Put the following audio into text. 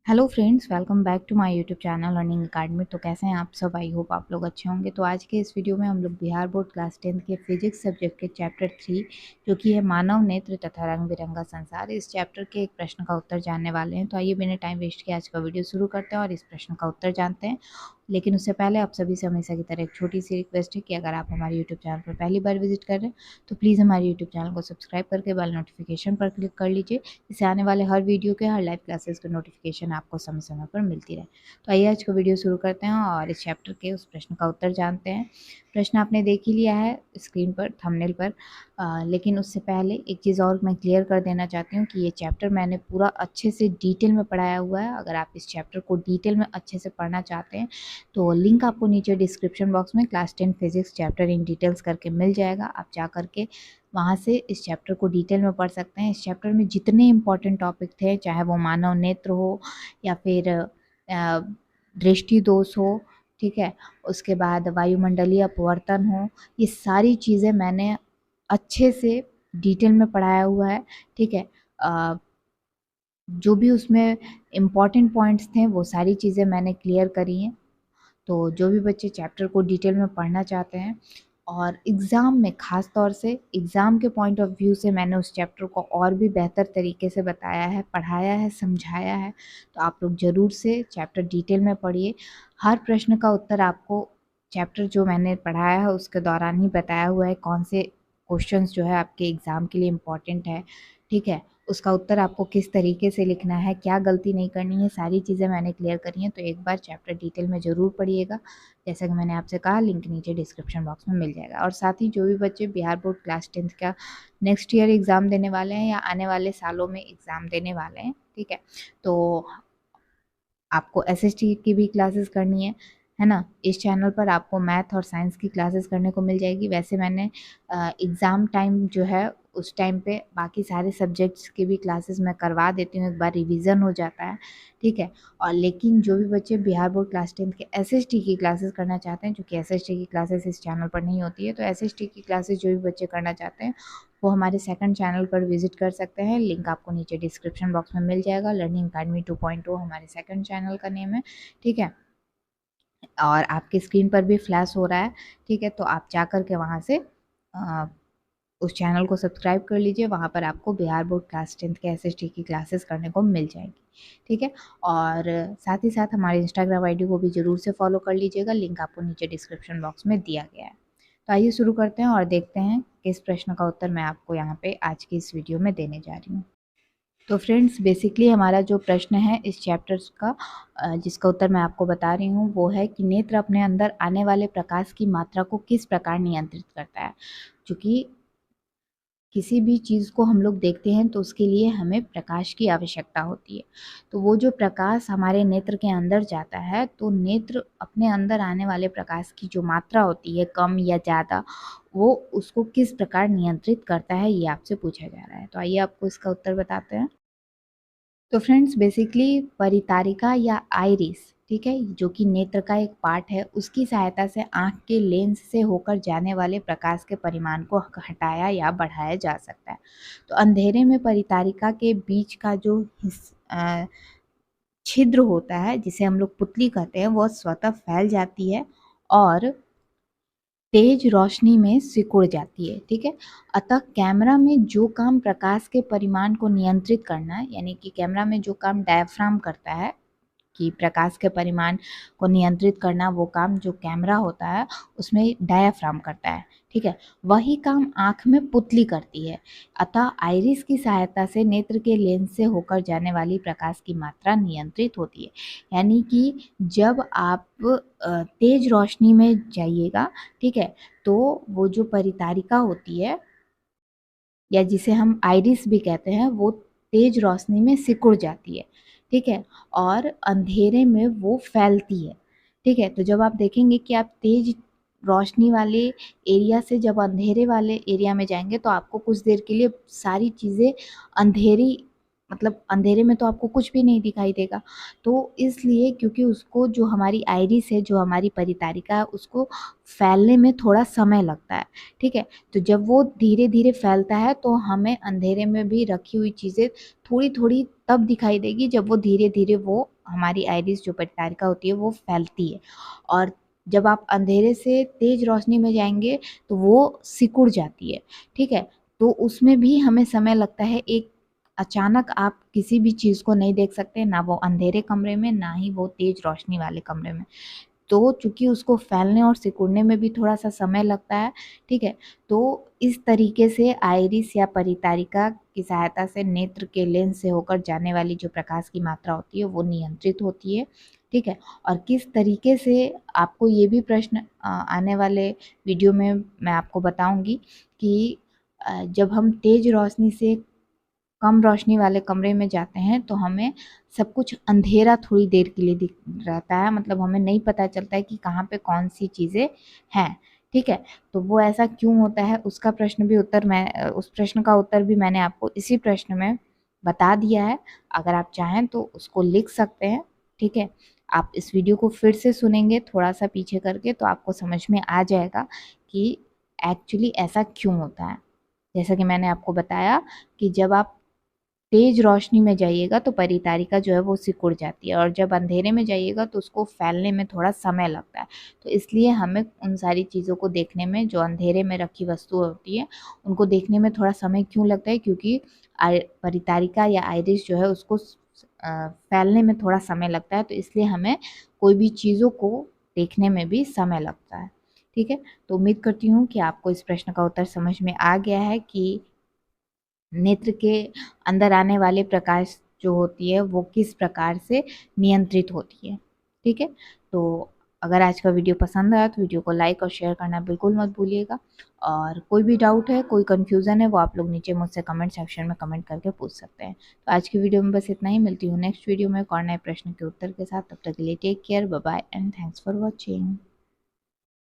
Hello friends, welcome back to my YouTube channel learning academy. तो कैसे हैं आप सब? आई होप आप लोग अच्छे होंगे। तो आज के इस वीडियो में हम लोग बिहार बोर्ड क्लास 10 के फिजिक्स सब्जेक्ट के चैप्टर 3 जो कि है मानव नेत्र तथा रंग बिरंगा संसार, इस चैप्टर के एक प्रश्न का उत्तर जानने वाले हैं। तो आइए बिना टाइम वेस्ट किए आज का वीडियो शुरू करते हैं और इस प्रश्न का उत्तर जानते हैं। लेकिन उससे पहले आप सभी से हमेशा की तरह एक छोटी सी रिक्वेस्ट है कि अगर आप हमारे यूट्यूब चैनल पर पहली बार विजिट कर रहे हैं तो प्लीज़ हमारे यूट्यूब चैनल को सब्सक्राइब करके बेल नोटिफिकेशन पर क्लिक कर लीजिए। इससे आने वाले हर वीडियो के, हर लाइव क्लासेस के नोटिफिकेशन आपको समय समय पर मिलती रहे। तो आइए आज का वीडियो शुरू करते हैं और इस चैप्टर के उस प्रश्न का उत्तर जानते हैं। प्रश्न आपने देख ही लिया है स्क्रीन पर, थंबनेल पर। लेकिन उससे पहले एक चीज़ और मैं क्लियर कर देना चाहती हूँ कि ये चैप्टर मैंने पूरा अच्छे से डिटेल में पढ़ाया हुआ है। अगर आप इस चैप्टर को डिटेल में अच्छे से पढ़ना चाहते हैं तो लिंक आपको नीचे डिस्क्रिप्शन बॉक्स में class 10 physics chapter in details करके मिल जाएगा। आप जा करके वहाँ से इस चैप्टर को डिटेल में पढ़ सकते हैं। इस चैप्टर में जितने इंपॉर्टेंट टॉपिक थे, चाहे वो मानव नेत्र हो या फिर दृष्टि दोष हो, ठीक है, उसके बाद वायुमंडलीय अपवर्तन हो, ये सारी चीज़ें मैंने अच्छे से डिटेल में पढ़ाया हुआ है। ठीक है, जो भी उसमें इम्पॉर्टेंट पॉइंट्स थे वो सारी चीज़ें मैंने क्लियर करी हैं। तो जो भी बच्चे चैप्टर को डिटेल में पढ़ना चाहते हैं और एग्ज़ाम में, ख़ास तौर से एग्ज़ाम के पॉइंट ऑफ व्यू से मैंने उस चैप्टर को और भी बेहतर तरीके से बताया है, पढ़ाया है, समझाया है, तो आप लोग ज़रूर से चैप्टर डिटेल में पढ़िए। हर प्रश्न का उत्तर आपको चैप्टर जो मैंने पढ़ाया है उसके दौरान ही बताया हुआ है, कौन से क्वेश्चंस जो है आपके एग्ज़ाम के लिए इम्पॉर्टेंट है, ठीक है, उसका उत्तर आपको किस तरीके से लिखना है, क्या गलती नहीं करनी है, सारी चीज़ें मैंने क्लियर करी हैं। तो एक बार चैप्टर डिटेल में ज़रूर पढ़िएगा। जैसा कि मैंने आपसे कहा, लिंक नीचे डिस्क्रिप्शन बॉक्स में मिल जाएगा। और साथ ही जो भी बच्चे बिहार बोर्ड क्लास 10 का नेक्स्ट ईयर एग्ज़ाम देने वाले हैं या आने वाले सालों में एग्ज़ाम देने वाले हैं, ठीक है, तो आपको एसएसटी की भी क्लासेस करनी है ना? इस चैनल पर आपको मैथ और साइंस की क्लासेस करने को मिल जाएगी। वैसे मैंने एग्ज़ाम टाइम जो है उस टाइम पे बाकी सारे सब्जेक्ट्स की भी क्लासेस मैं करवा देती हूँ, एक बार रिवीजन हो जाता है, ठीक है। और लेकिन जो भी बच्चे बिहार बोर्ड क्लास 10 के एसएसटी की क्लासेस करना चाहते हैं, क्योंकि एसएसटी की क्लासेस इस चैनल पर नहीं होती है, तो एसएसटी की क्लासेस जो भी बच्चे करना चाहते हैं वो हमारे सेकंड चैनल पर विजिट कर सकते हैं। लिंक आपको नीचे डिस्क्रिप्शन बॉक्स में मिल जाएगा। लर्निंग अकेडमी 2.0 हमारे सेकंड चैनल का नेम है, ठीक है, और आपकी स्क्रीन पर भी फ्लैश हो रहा है, ठीक है। तो आप जा कर के वहाँ से उस चैनल को सब्सक्राइब कर लीजिए। वहाँ पर आपको बिहार बोर्ड क्लास 10 के एसएसटी की क्लासेस करने को मिल जाएगी, ठीक है। और साथ ही साथ हमारे इंस्टाग्राम आईडी को भी ज़रूर से फॉलो कर लीजिएगा। लिंक आपको नीचे डिस्क्रिप्शन बॉक्स में दिया गया है। तो आइए शुरू करते हैं और देखते हैं किस प्रश्न का उत्तर मैं आपको यहाँ पे आज की इस वीडियो में देने जा रही हूँ। तो फ्रेंड्स, बेसिकली हमारा जो प्रश्न है इस चैप्टर्स का, जिसका उत्तर मैं आपको बता रही हूँ, वो है कि नेत्र अपने अंदर आने वाले प्रकाश की मात्रा को किस प्रकार नियंत्रित करता है। क्योंकि किसी भी चीज़ को हम लोग देखते हैं तो उसके लिए हमें प्रकाश की आवश्यकता होती है। तो वो जो प्रकाश हमारे नेत्र के अंदर जाता है, तो नेत्र अपने अंदर आने वाले प्रकाश की जो मात्रा होती है, कम या ज़्यादा, वो उसको किस प्रकार नियंत्रित करता है, ये आपसे पूछा जा रहा है। तो आइए आपको इसका उत्तर बताते हैं। तो फ्रेंड्स, बेसिकली परितारिका या आइरिस, ठीक है, जो कि नेत्र का एक पार्ट है, उसकी सहायता से आँख के लेंस से होकर जाने वाले प्रकाश के परिमाण को घटाया या बढ़ाया जा सकता है। तो अंधेरे में परितारिका के बीच का जो छिद्र होता है, जिसे हम लोग पुतली कहते हैं, वो स्वतः फैल जाती है और तेज रोशनी में सिकुड़ जाती है, ठीक है। अतः कैमरा में जो काम प्रकाश के परिमाण को नियंत्रित करना, यानी कि कैमरा में जो काम डायफ्राम करता है कि प्रकाश के परिमाण को नियंत्रित करना, वो काम जो कैमरा होता है उसमें डायाफ्राम करता है, ठीक है, वही काम आँख में पुतली करती है। अतः आइरिस की सहायता से नेत्र के लेंस से होकर जाने वाली प्रकाश की मात्रा नियंत्रित होती है। यानी कि जब आप तेज रोशनी में जाइएगा, ठीक है, तो वो जो परितारिका होती है या जिसे हम आइरिस भी कहते हैं, वो तेज रोशनी में सिकुड़ जाती है, ठीक है, और अंधेरे में वो फैलती है, ठीक है। तो जब आप देखेंगे कि आप तेज रोशनी वाले एरिया से जब अंधेरे वाले एरिया में जाएंगे तो आपको कुछ देर के लिए सारी चीज़ें अंधेरी, मतलब अंधेरे में तो आपको कुछ भी नहीं दिखाई देगा। तो इसलिए, क्योंकि उसको, जो हमारी आइरिस है, जो हमारी परितारिका है, उसको फैलने में थोड़ा समय लगता है, ठीक है। तो जब वो धीरे धीरे फैलता है तो हमें अंधेरे में भी रखी हुई चीज़ें थोड़ी थोड़ी तब दिखाई देगी जब वो धीरे धीरे वो हमारी आइरिस जो परितारिका होती है वो फैलती है। और जब आप अंधेरे से तेज रोशनी में जाएंगे तो वो सिकुड़ जाती है। ठीक है, तो उसमें भी हमें समय लगता है। एक अचानक आप किसी भी चीज़ को नहीं देख सकते, ना वो अंधेरे कमरे में, ना ही वो तेज रोशनी वाले कमरे में। तो चूंकि उसको फैलने और सिकुड़ने में भी थोड़ा सा समय लगता है। ठीक है, तो इस तरीके से आइरिस या परितारिका की सहायता से नेत्र के लेंस से होकर जाने वाली जो प्रकाश की मात्रा होती है वो नियंत्रित होती है। ठीक है, और किस तरीके से, आपको ये भी प्रश्न आने वाले वीडियो में मैं आपको बताऊंगी कि जब हम तेज रोशनी से कम रोशनी वाले कमरे में जाते हैं तो हमें सब कुछ अंधेरा थोड़ी देर के लिए दिख रहता है, मतलब हमें नहीं पता चलता है कि कहाँ पे कौन सी चीज़ें हैं। ठीक है, तो वो ऐसा क्यों होता है उसका प्रश्न भी उत्तर मैं उस प्रश्न का उत्तर भी मैंने आपको इसी प्रश्न में बता दिया है। अगर आप चाहें तो उसको लिख सकते हैं। ठीक है, आप इस वीडियो को फिर से सुनेंगे थोड़ा सा पीछे करके तो आपको समझ में आ जाएगा कि एक्चुअली ऐसा क्यों होता है। जैसा कि मैंने आपको बताया कि जब आप तेज रोशनी में जाइएगा तो परितारिका जो है वो सिकुड़ जाती है, और जब अंधेरे में जाइएगा तो उसको फैलने में थोड़ा समय लगता है। तो इसलिए हमें उन सारी चीज़ों को देखने में, जो अंधेरे में रखी वस्तु होती है उनको देखने में थोड़ा समय क्यों लगता है, क्योंकि परितारिका या आइरिस जो है उसको फैलने में थोड़ा समय लगता है। तो इसलिए हमें कोई भी चीज़ों को देखने में भी समय लगता है। ठीक है, तो उम्मीद करती हूँ कि आपको इस प्रश्न का उत्तर समझ में आ गया है कि नेत्र के अंदर आने वाले प्रकाश जो होती है वो किस प्रकार से नियंत्रित होती है। ठीक है, तो अगर आज का वीडियो पसंद आया तो वीडियो को लाइक और शेयर करना बिल्कुल मत भूलिएगा। और कोई भी डाउट है, कोई कन्फ्यूज़न है, वो आप लोग नीचे मुझसे कमेंट सेक्शन में कमेंट करके पूछ सकते हैं। तो आज की वीडियो में बस इतना ही। मिलती हूँ नेक्स्ट वीडियो में एक और नए प्रश्न के उत्तर के साथ। तब तक के लिए take care, bye bye and thanks for watching.